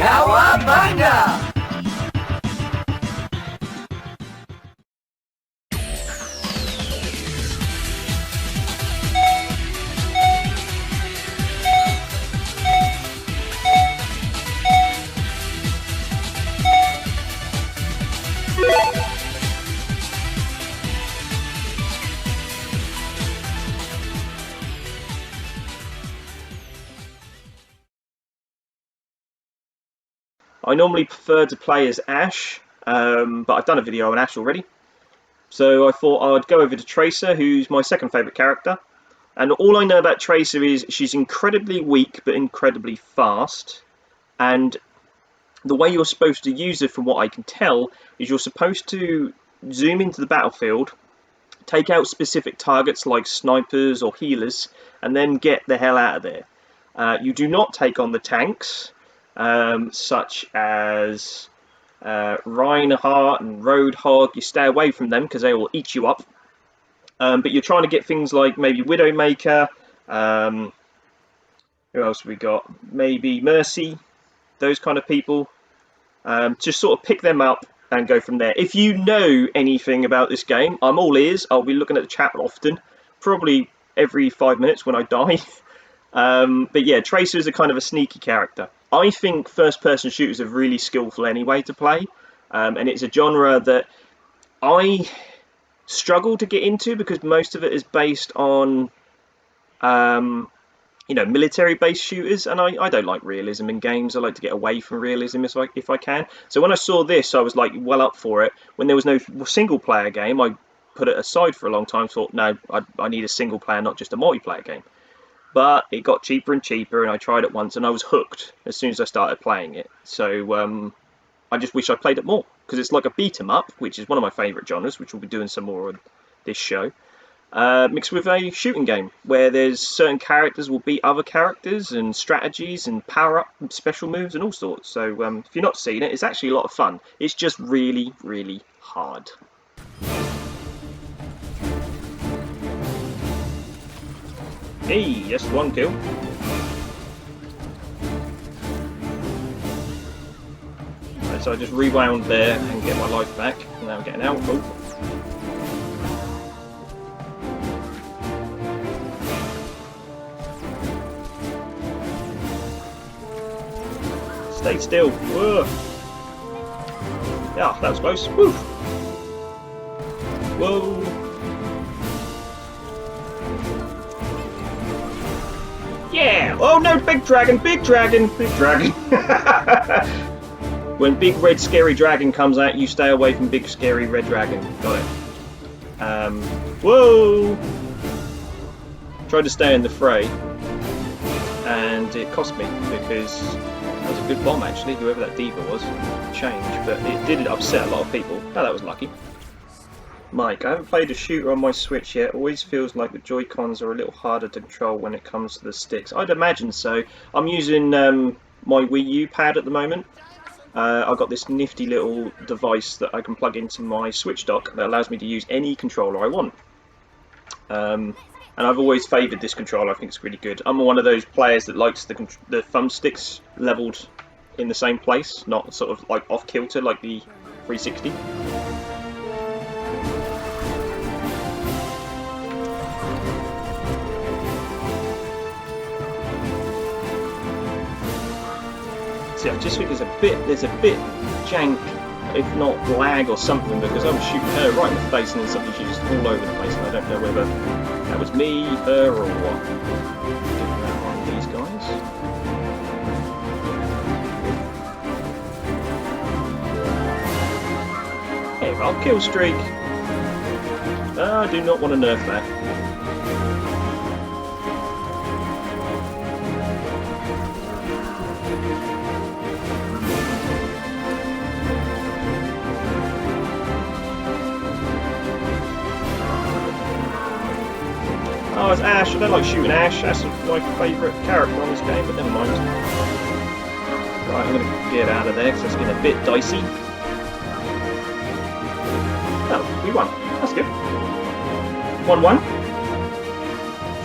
Cowabunga! I normally prefer to play as Ash, but I've done a video on Ash already. So I thought I'd go over to Tracer, who's my second favourite character. And all I know about Tracer is she's incredibly weak, but incredibly fast. And the way you're supposed to use her, from what I can tell, is you're supposed to zoom into the battlefield, take out specific targets like snipers or healers, and then get the hell out of there. You do not take on the tanks, such as Reinhardt and Roadhog. You stay away from them because they will eat you up. But you're trying to get things like maybe Widowmaker, who else have we got? Maybe Mercy, those kind of people. Just sort of pick them up and go from there. If you know anything about this game, I'm all ears. I'll be looking at the chat often, probably every 5 minutes when I die. But yeah, Tracer is a kind of a sneaky character. I think first-person shooters are really skillful anyway to play, and it's a genre that I struggle to get into because most of it is based on, you know, military-based shooters, and I don't like realism in games. I like to get away from realism if I can. So when I saw this, I was like well up for it. When there was no single-player game, I put it aside for a long time. Thought, no, I need a single-player, not just a multiplayer game. But it got cheaper and cheaper, and I tried it once, and I was hooked as soon as I started playing it. So I just wish I played it more, because it's like a beat-em-up, which is one of my favourite genres, which we'll be doing some more on this show, mixed with a shooting game, where there's certain characters will beat other characters, and strategies, and power-up, and special moves, and all sorts. So if you're not seen it, it's actually a lot of fun. It's just really, really hard. Hey, just one kill. Right, so I just rewound there and get my life back. Now I'm getting out. Oh. Stay still. Whoa. Yeah, that was close. Woo. Whoa. Yeah! Oh no, big dragon, big dragon, big dragon. When big red scary dragon comes out, you stay away from big scary red dragon. Got it. Whoa! Tried to stay in the fray, and it cost me because that was a good bomb actually, whoever that diva was. Change, but it did upset a lot of people. Oh, that was lucky. Mike, I haven't played a shooter on my Switch yet. Always feels like the Joy-Cons are a little harder to control when it comes to the sticks. I'd imagine so. I'm using my Wii U pad at the moment. I've got this nifty little device that I can plug into my Switch dock that allows me to use any controller I want. And I've always favoured this controller. I think it's really good. I'm one of those players that likes the thumbsticks levelled in the same place, not sort of like off-kilter like the 360. See, I just think there's a bit jank, if not lag or something, because I was shooting her right in the face and then suddenly she just all over the place, and I don't know whether that was me, her, or what. On these guys. Hey, well, kill streak. I do not want to nerf that. Oh, it's Ash. I don't like shooting Ash. That's my favourite character on this game, but never mind. Right, I'm going to get out of there because it's getting a bit dicey. Oh, we won. That's good. 1-1.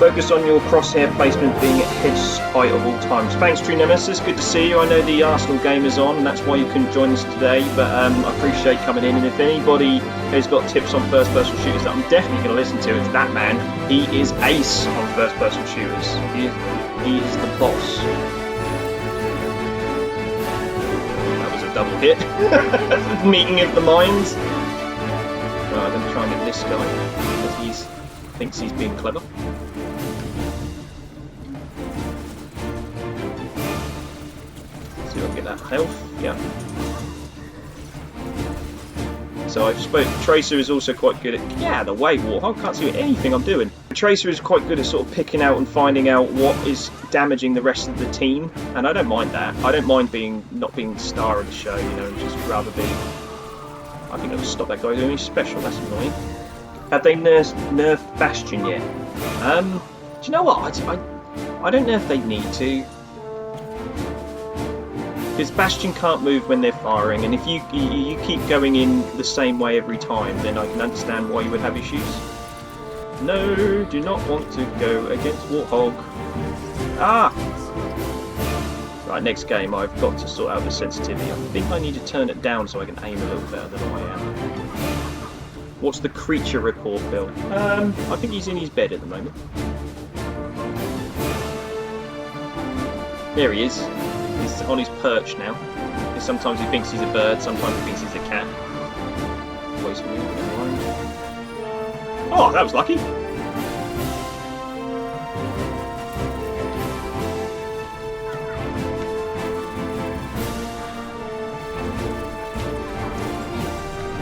Focus on your crosshair placement being at head height of all times. Thanks, True Nemesis. Good to see you. I know the Arsenal game is on, and that's why you couldn't join us today. But I appreciate coming in. And if anybody has got tips on first-person shooters that I'm definitely going to listen to, it's that man. He is ace on first-person shooters. He is the boss. That was a double hit. Meeting of the minds. Right, I'm going to try and get this guy because he thinks he's being clever. See if I can get that health. Yeah. So I spoke. Tracer is also quite good at. Yeah, the way Warthog. I can't see anything I'm doing. Tracer is quite good at sort of picking out and finding out what is damaging the rest of the team, and I don't mind that. I don't mind not being the star of the show, you know, and just rather be. I think I'll stop that guy doing anything special. That's annoying. Have they nerfed Bastion yet? Do you know what? I don't know if they need to. Because Bastion can't move when they're firing, and if you keep going in the same way every time, then I can understand why you would have issues. No, do not want to go against Warthog. Ah! Right, next game I've got to sort out the sensitivity. I think I need to turn it down so I can aim a little better than I am. What's the creature report, Bill? I think he's in his bed at the moment. There he is. He's on his perch now. Sometimes he thinks he's a bird, sometimes he thinks he's a cat. Oh, that was lucky.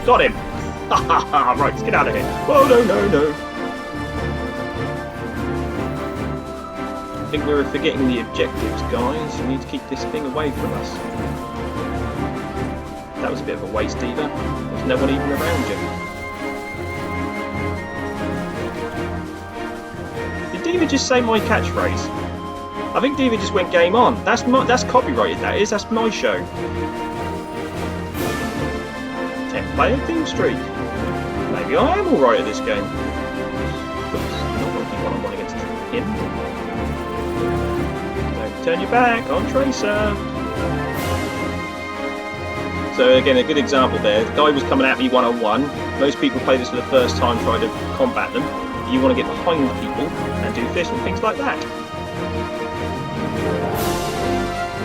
Got him! Right, let's get out of here. Oh, no, no, no. I think we're forgetting the objectives, guys. We need to keep this thing away from us. That was a bit of a waste, Diva. There's no one even around you. Did Diva just say my catchphrase? I think Diva just went game on. That's copyrighted, that is. That's my show. 10-player team streak. Maybe I am alright at this game. Oops, not working one-on-one against him. Turn your back on Tracer. So again, a good example there. The guy was coming at me one-on-one. Most people play this for the first time, try to combat them. You want to get behind people and do this and things like that.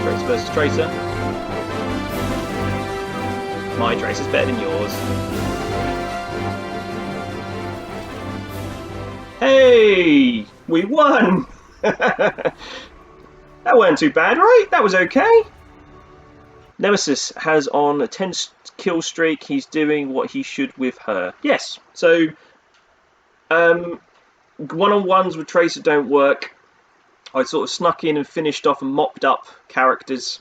Tracer versus Tracer. My Tracer's better than yours. Hey! We won! That weren't too bad, right? That was okay. Nemesis has on a 10 kill streak. He's doing what he should with her. Yes. So, one-on-ones with Tracer don't work. I sort of snuck in and finished off and mopped up characters.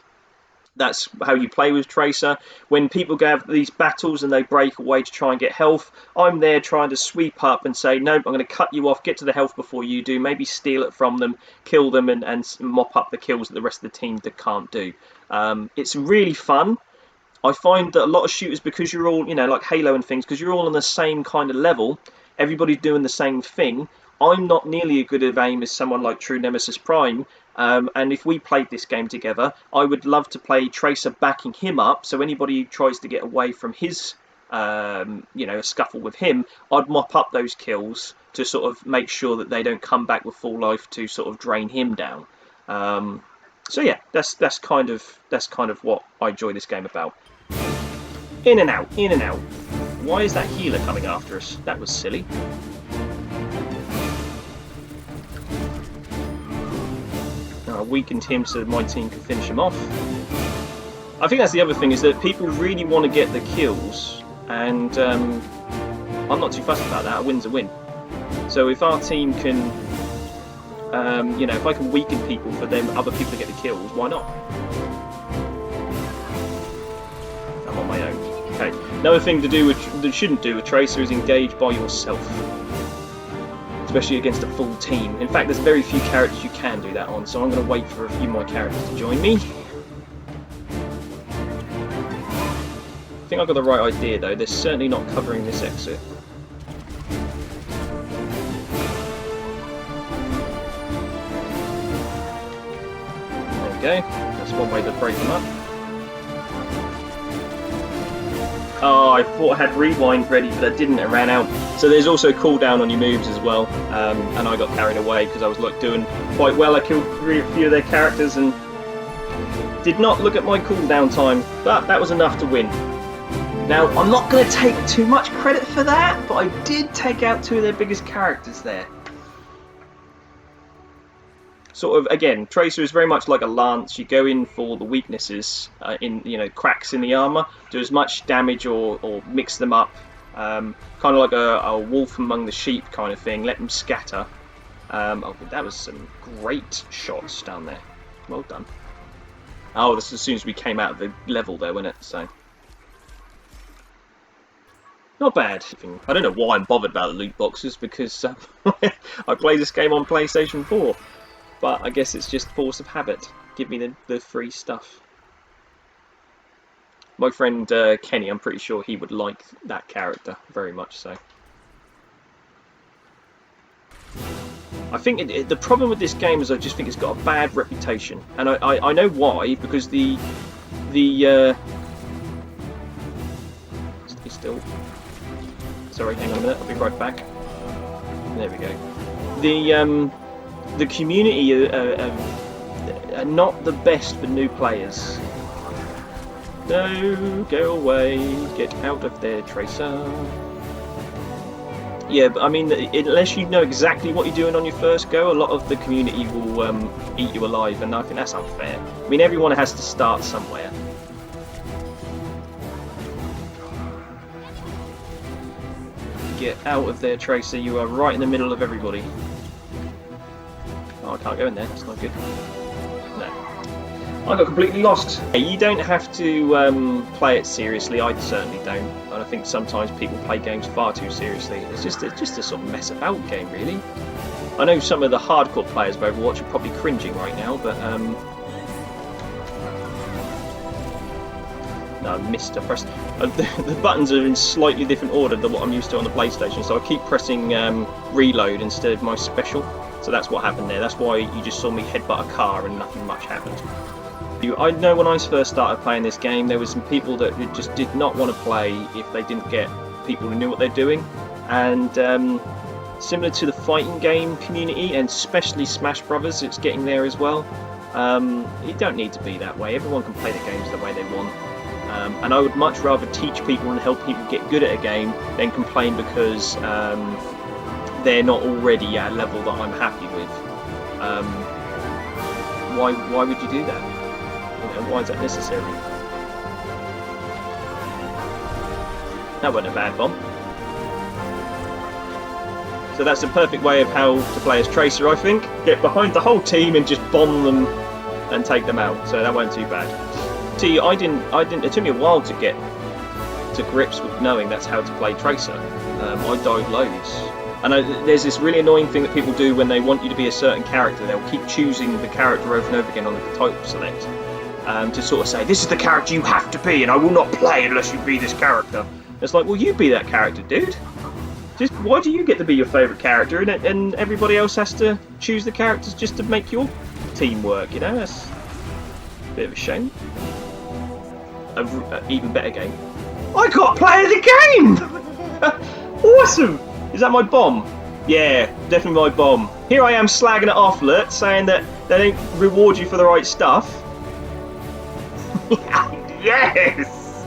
That's how you play with Tracer. When people have these battles and they break away to try and get health, I'm there trying to sweep up and say, nope, I'm going to cut you off, get to the health before you do, maybe steal it from them, kill them, and mop up the kills that the rest of the team can't do. It's really fun. I find that a lot of shooters, because you're all, you know, like Halo and things, because you're all on the same kind of level, everybody's doing the same thing. I'm not nearly as good at aim as someone like True Nemesis Prime, and if we played this game together, I would love to play Tracer backing him up, so anybody who tries to get away from his, you know, a scuffle with him, I'd mop up those kills to sort of make sure that they don't come back with full life to sort of drain him down. So yeah, that's kind of what I enjoy this game about. In and out, in and out. Why is that healer coming after us? That was silly. I weakened him so that my team could finish him off. I think that's the other thing, is that people really want to get the kills, and I'm not too fussed about that. A win's a win. So if our team can, you know, if I can weaken people for them, other people to get the kills, why not? I'm on my own. Okay. Another thing to do with, that shouldn't do with Tracer, is engage by yourself. Especially against a full team. In fact, there's very few characters you can do that on, so I'm going to wait for a few more characters to join me. I think I've got the right idea though. They're certainly not covering this exit. go. That's one way to break them up. Oh, I thought I had rewind ready, but I didn't. It ran out. So there's also cooldown on your moves as well. And I got carried away because I was like doing quite well. I killed a few of their characters and did not look at my cooldown time, but that was enough to win. Now, I'm not going to take too much credit for that, but I did take out 2 of their biggest characters there. Sort of, again, Tracer is very much like a lance. You go in for the weaknesses, cracks in the armor, do as much damage or mix them up. Kind of like a wolf among the sheep kind of thing. Let them scatter. That was some great shots down there. Well done. Oh, this is as soon as we came out of the level there, wasn't it? So, not bad. I don't know why I'm bothered about the loot boxes because I play this game on PlayStation 4. But I guess it's just force of habit. Give me the free stuff. My friend Kenny, I'm pretty sure he would like that character very much so. I think the problem with this game is I just think it's got a bad reputation, and I know why, because the stay still. Sorry, hang on a minute. I'll be right back. There we go. The community are not the best for new players. No, go away, get out of there, Tracer. Yeah, but I mean, unless you know exactly what you're doing on your first go, a lot of the community will eat you alive, and I think that's unfair. I mean, everyone has to start somewhere. Get out of there, Tracer, you are right in the middle of everybody. Oh, I can't go in there, that's not good. No. I got completely lost. You don't have to play it seriously, I certainly don't. And I think sometimes people play games far too seriously. It's just a sort of mess about game, really. I know some of the hardcore players of Overwatch are probably cringing right now, but no, I missed. I pressed. The buttons are in slightly different order than what I'm used to on the PlayStation, so I keep pressing reload instead of my special. So that's what happened there. That's why you just saw me headbutt a car and nothing much happened. I know when I first started playing this game, there were some people that just did not want to play if they didn't get people who knew what they're doing. And similar to the fighting game community, and especially Smash Brothers, it's getting there as well. You don't need to be that way. Everyone can play the games the way they want. And I would much rather teach people and help people get good at a game than complain because they're not already at a level that I'm happy with. Why would you do that? You know, why is that necessary? That wasn't a bad bomb. So that's a perfect way of how to play as Tracer, I think. Get behind the whole team and just bomb them and take them out. So that wasn't too bad. See, I didn't. It took me a while to get to grips with knowing that's how to play Tracer. I died loads. And there's this really annoying thing that people do when they want you to be a certain character. They'll keep choosing the character over and over again on the title select to sort of say, this is the character you have to be, and I will not play unless you be this character. It's like, well, you be that character, dude. Just why do you get to be your favourite character, and everybody else has to choose the characters just to make your team work? You know, that's a bit of a shame. An even better game. I got player of the game! Awesome! Is that my bomb? Yeah, definitely my bomb. Here I am slagging it off, Lurt, saying that they don't reward you for the right stuff. Yes!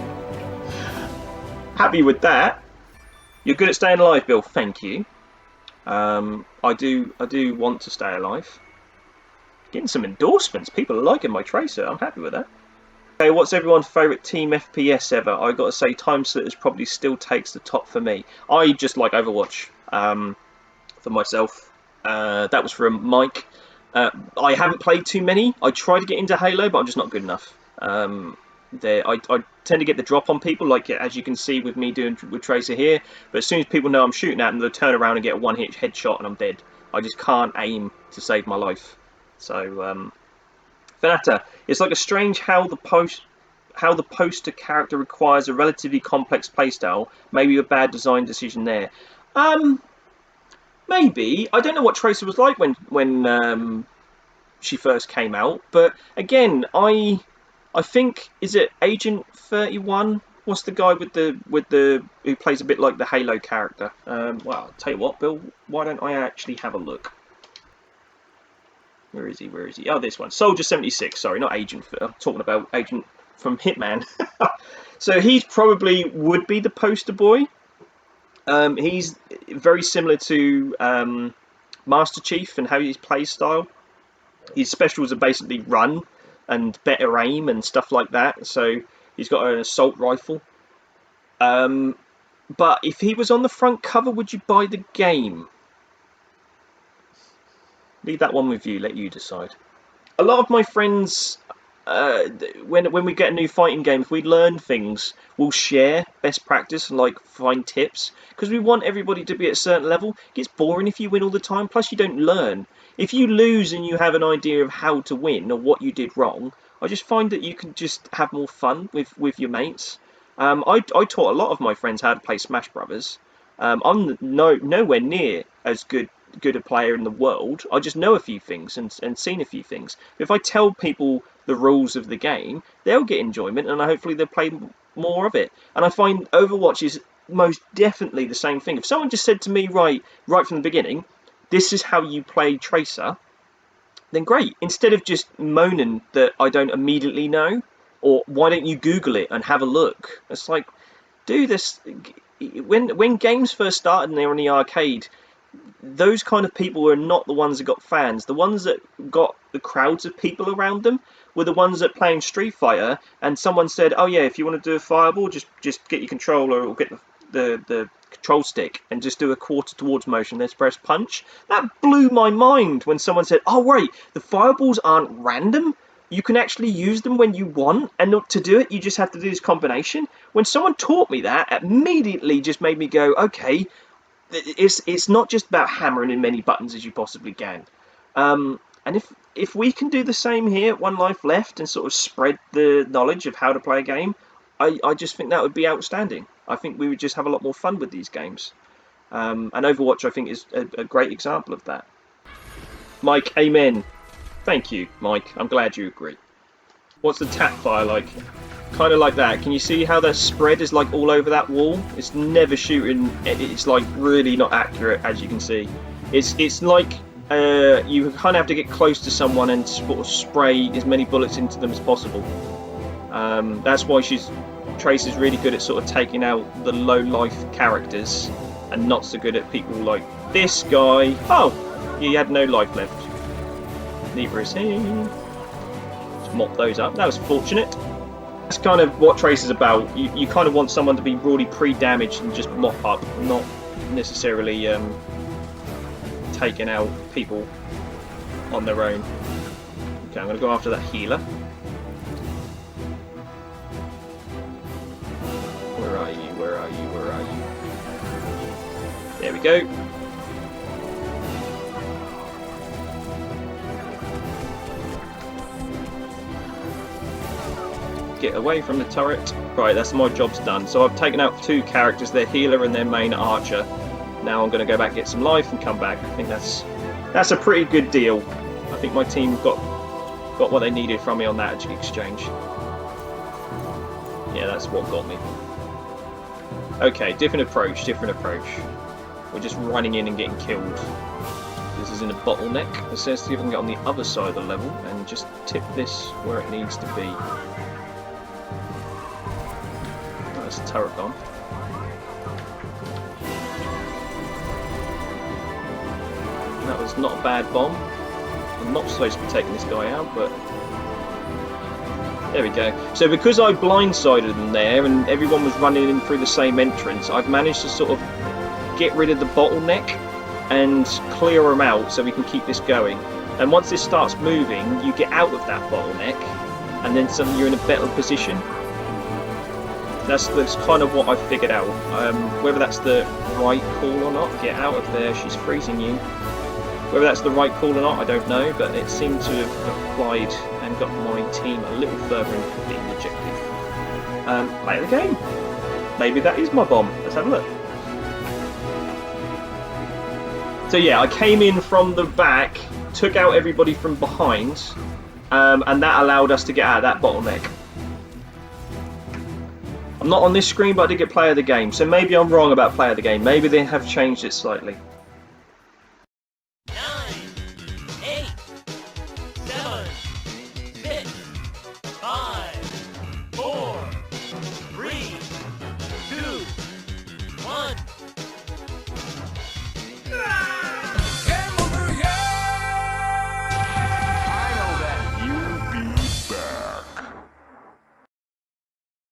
Happy with that. You're good at staying alive, Bill. Thank you. I do want to stay alive. Getting some endorsements. People are liking my Tracer. I'm happy with that. Okay, what's everyone's favourite team FPS ever? I got to say, Time Slitters probably still takes the top for me. I just like Overwatch for myself. That was from Mike. I haven't played too many. I tried to get into Halo, but I'm just not good enough. I tend to get the drop on people, like as you can see with me doing with Tracer here. But as soon as people know I'm shooting at them, they'll turn around and get a one-hit headshot, and I'm dead. I just can't aim to save my life. So. Venata, it's like a strange how the poster character requires a relatively complex playstyle. Maybe a bad design decision there. Maybe. I don't know what Tracer was like when she first came out. But again, I think, is it Agent 31? What's the guy with the who plays a bit like the Halo character? Well, I'll tell you what, Bill. Why don't I actually have a look? Where is he? Where is he? Oh, this one. Soldier 76. Sorry, not Agent. I'm talking about Agent from Hitman. So he's probably would be the poster boy. He's very similar to Master Chief and how his play style. His specials are basically run and better aim and stuff like that. So he's got an assault rifle. But if he was on the front cover, would you buy the game? Leave that one with you. Let you decide. A lot of my friends, when we get a new fighting game, if we learn things, we'll share best practice and like find tips, because we want everybody to be at a certain level. It gets boring if you win all the time. Plus, you don't learn. If you lose and you have an idea of how to win or what you did wrong, I just find that you can just have more fun with your mates. I taught a lot of my friends how to play Smash Brothers. I'm nowhere near as good a player in the world. I just know a few things and seen a few things. If I tell people the rules of the game, they'll get enjoyment, and hopefully they'll play more of it. And I find Overwatch is most definitely the same thing. If someone just said to me right from the beginning, this is how you play Tracer, then great. Instead of just moaning that I don't immediately know, or why don't you Google it and have a look? It's like, do this. When games first started and they were in the arcade, those kind of people were not the ones that got fans. The ones that got the crowds of people around them were the ones that playing Street Fighter, and someone said, oh yeah, if you want to do a fireball, just get your controller or get the control stick and just do a quarter towards motion, then press punch. That blew my mind when someone said, oh wait, the fireballs aren't random. You can actually use them when you want, and to do it, you just have to do this combination. When someone taught me that, it immediately just made me go, okay, it's not just about hammering as many buttons as you possibly can. And if we can do the same here at One Life Left and sort of spread the knowledge of how to play a game, I just think that would be outstanding. I think we would just have a lot more fun with these games. And Overwatch, I think, is a great example of that. Mike, amen. Thank you, Mike. I'm glad you agree. What's the tap fire like? Kind of like that. Can you see how the spread is like all over that wall? It's never shooting. It's like really not accurate, as you can see. It's like you kind of have to get close to someone and sort of spray as many bullets into them as possible. That's why Tracer's really good at sort of taking out the low life characters and not so good at people like this guy. Oh, he had no life left. Neither is he. Just mop those up. That was fortunate. That's kind of what Tracer's about. You kind of want someone to be really pre-damaged and just mop up, not necessarily taking out people on their own. Okay, I'm going to go after that healer. Where are you? Where are you? Where are you? There we go. Get away from the turret. Right, that's my job's done. So I've taken out 2 characters, their healer and their main archer. Now I'm going to go back, get some life and come back. I think that's a pretty good deal. I think my team got what they needed from me on that exchange. Yeah, that's what got me. Okay, different approach. We're just running in and getting killed. This is in a bottleneck. It says to see if I can get on the other side of the level and just tip this where it needs to be. A turret bomb. That was not a bad bomb. I'm not supposed to be taking this guy out, but there we go. So because I blindsided them there and everyone was running in through the same entrance, I've managed to sort of get rid of the bottleneck and clear them out so we can keep this going. And once this starts moving, you get out of that bottleneck and then suddenly you're in a better position. That's kind of what I figured out. Whether that's the right call or not, get out of there, she's freezing you. Whether that's the right call or not, I don't know, but it seemed to have applied and got my team a little further in completing the objective. Play the game. Maybe that is my bomb. Let's have a look. So yeah, I came in from the back took out everybody from behind, and that allowed us to get out of that bottleneck. I'm not on this screen, but I did get player of the game, so maybe I'm wrong about player of the game. Maybe they have changed it slightly.